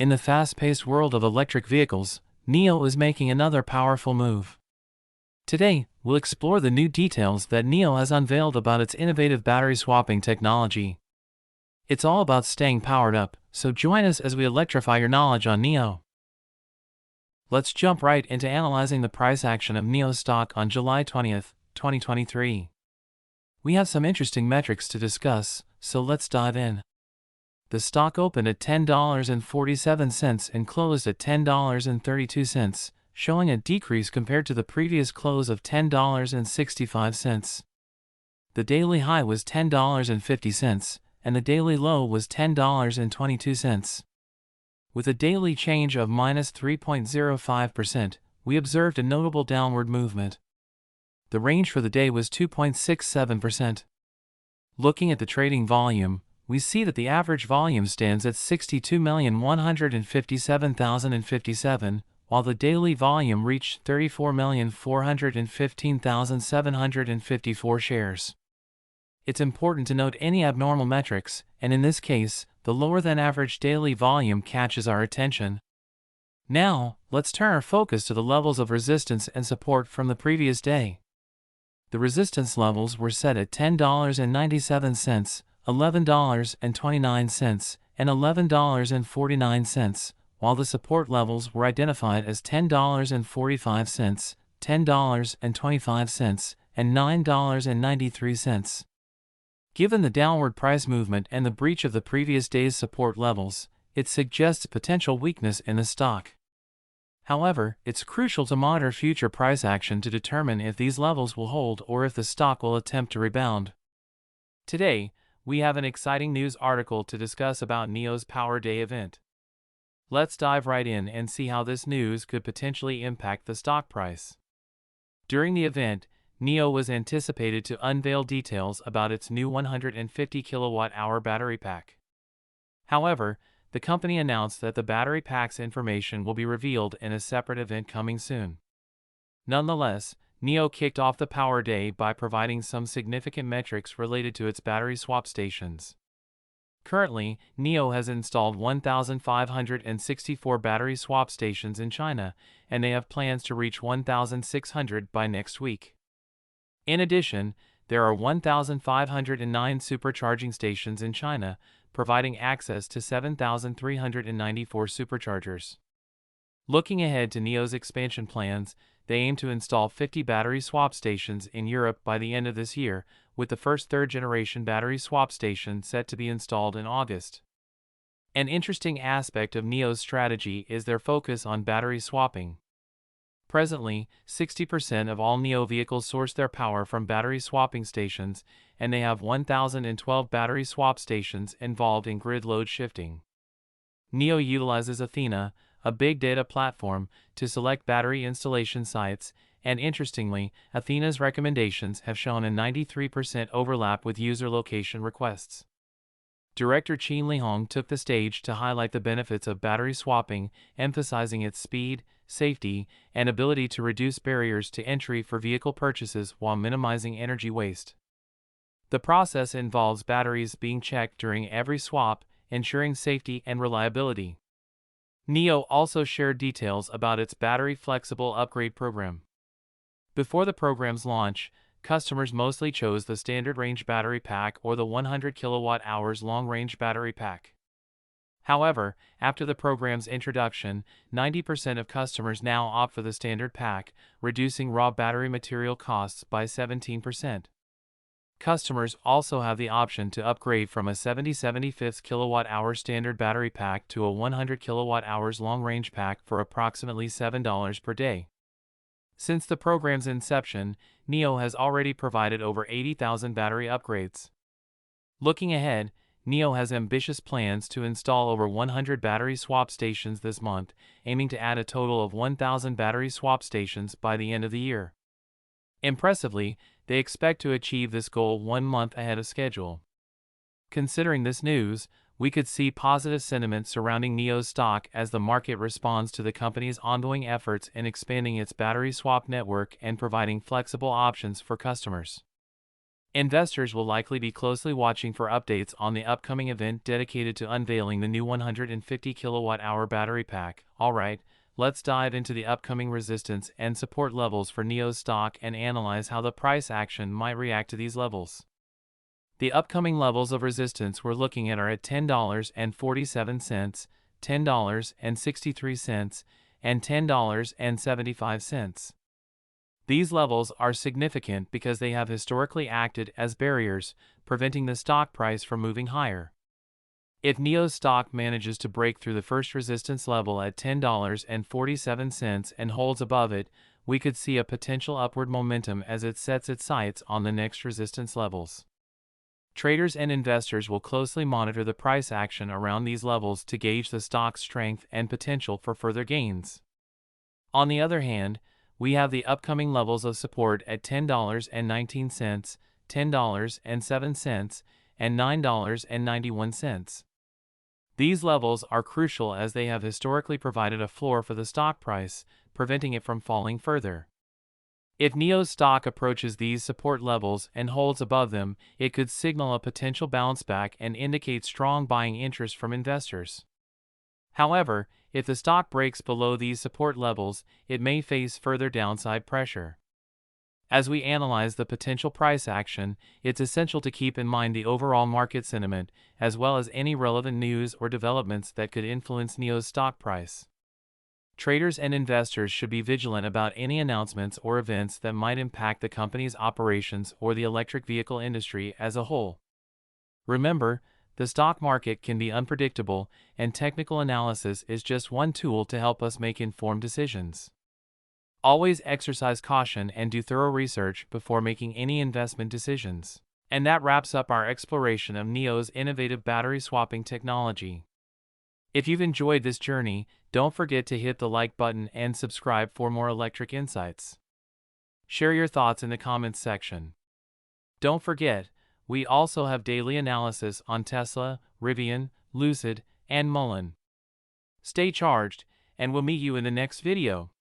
In the fast-paced world of electric vehicles, NIO is making another powerful move. Today, we'll explore the new details that NIO has unveiled about its innovative battery swapping technology. It's all about staying powered up, so join us as we electrify your knowledge on NIO. Let's jump right into analyzing the price action of NIO stock on July 20th, 2023. We have some interesting metrics to discuss, so let's dive in. The stock opened at $10.47 and closed at $10.32, showing a decrease compared to the previous close of $10.65. The daily high was $10.50, and the daily low was $10.22. With a daily change of minus 3.05%, we observed a notable downward movement. The range for the day was 2.67%. Looking at the trading volume, we see that the average volume stands at 62,157,057, while the daily volume reached 34,415,754 shares. It's important to note any abnormal metrics, and in this case, the lower-than-average daily volume catches our attention. Now, let's turn our focus to the levels of resistance and support from the previous day. The resistance levels were set at $10.97, $11.29, and $11.49, while the support levels were identified as $10.45, $10.25, and $9.93. Given the downward price movement and the breach of the previous day's support levels, it suggests potential weakness in the stock. However, it's crucial to monitor future price action to determine if these levels will hold or if the stock will attempt to rebound. Today, we have an exciting news article to discuss about NIO's Power Day event. Let's dive right in and see how this news could potentially impact the stock price. During the event, NIO was anticipated to unveil details about its new 150 kilowatt-hour battery pack. However, the company announced that the battery pack's information will be revealed in a separate event coming soon. Nonetheless, NIO kicked off the Power Day by providing some significant metrics related to its battery swap stations. Currently, NIO has installed 1,564 battery swap stations in China, and they have plans to reach 1,600 by next week. In addition, there are 1,509 supercharging stations in China, providing access to 7,394 superchargers. Looking ahead to NIO's expansion plans, they aim to install 50 battery swap stations in Europe by the end of this year, with the first third-generation battery swap station set to be installed in August. An interesting aspect of NIO's strategy is their focus on battery swapping. Presently, 60% of all NIO vehicles source their power from battery swapping stations, and they have 1,012 battery swap stations involved in grid load shifting. NIO utilizes Athena, a big data platform, to select battery installation sites, and interestingly, Athena's recommendations have shown a 93% overlap with user location requests. Director Qin Lihong took the stage to highlight the benefits of battery swapping, emphasizing its speed, safety, and ability to reduce barriers to entry for vehicle purchases while minimizing energy waste. The process involves batteries being checked during every swap, ensuring safety and reliability. NIO also shared details about its battery flexible upgrade program. Before the program's launch, customers mostly chose the standard range battery pack or the 100 kilowatt-hours long-range battery pack. However, after the program's introduction, 90% of customers now opt for the standard pack, reducing raw battery material costs by 17%. Customers also have the option to upgrade from a 70/75 kilowatt-hour standard battery pack to a 100 kilowatt-hours long-range pack for approximately $7 per day. Since the program's inception, NIO has already provided over 80,000 battery upgrades. Looking ahead, NIO has ambitious plans to install over 100 battery swap stations this month, aiming to add a total of 1,000 battery swap stations by the end of the year. Impressively, they expect to achieve this goal 1 month ahead of schedule. Considering this news, we could see positive sentiment surrounding NIO's stock as the market responds to the company's ongoing efforts in expanding its battery swap network and providing flexible options for customers. Investors will likely be closely watching for updates on the upcoming event dedicated to unveiling the new 150 kilowatt-hour battery pack. Alright, let's dive into the upcoming resistance and support levels for NIO's stock and analyze how the price action might react to these levels. The upcoming levels of resistance we're looking at are at $10.47, $10.63, and $10.75. These levels are significant because they have historically acted as barriers, preventing the stock price from moving higher. If NIO's stock manages to break through the first resistance level at $10.47 and holds above it, we could see a potential upward momentum as it sets its sights on the next resistance levels. Traders and investors will closely monitor the price action around these levels to gauge the stock's strength and potential for further gains. On the other hand, we have the upcoming levels of support at $10.19, $10.07, and $9.91. These levels are crucial as they have historically provided a floor for the stock price, preventing it from falling further. If NIO's stock approaches these support levels and holds above them, it could signal a potential bounce back and indicate strong buying interest from investors. However, if the stock breaks below these support levels, it may face further downside pressure. As we analyze the potential price action, it's essential to keep in mind the overall market sentiment, as well as any relevant news or developments that could influence NIO's stock price. Traders and investors should be vigilant about any announcements or events that might impact the company's operations or the electric vehicle industry as a whole. Remember, the stock market can be unpredictable, and technical analysis is just one tool to help us make informed decisions. Always exercise caution and do thorough research before making any investment decisions. And that wraps up our exploration of NIO's innovative battery swapping technology. If you've enjoyed this journey, don't forget to hit the like button and subscribe for more electric insights. Share your thoughts in the comments section. Don't forget, we also have daily analysis on Tesla, Rivian, Lucid, and Mullen. Stay charged, and we'll meet you in the next video.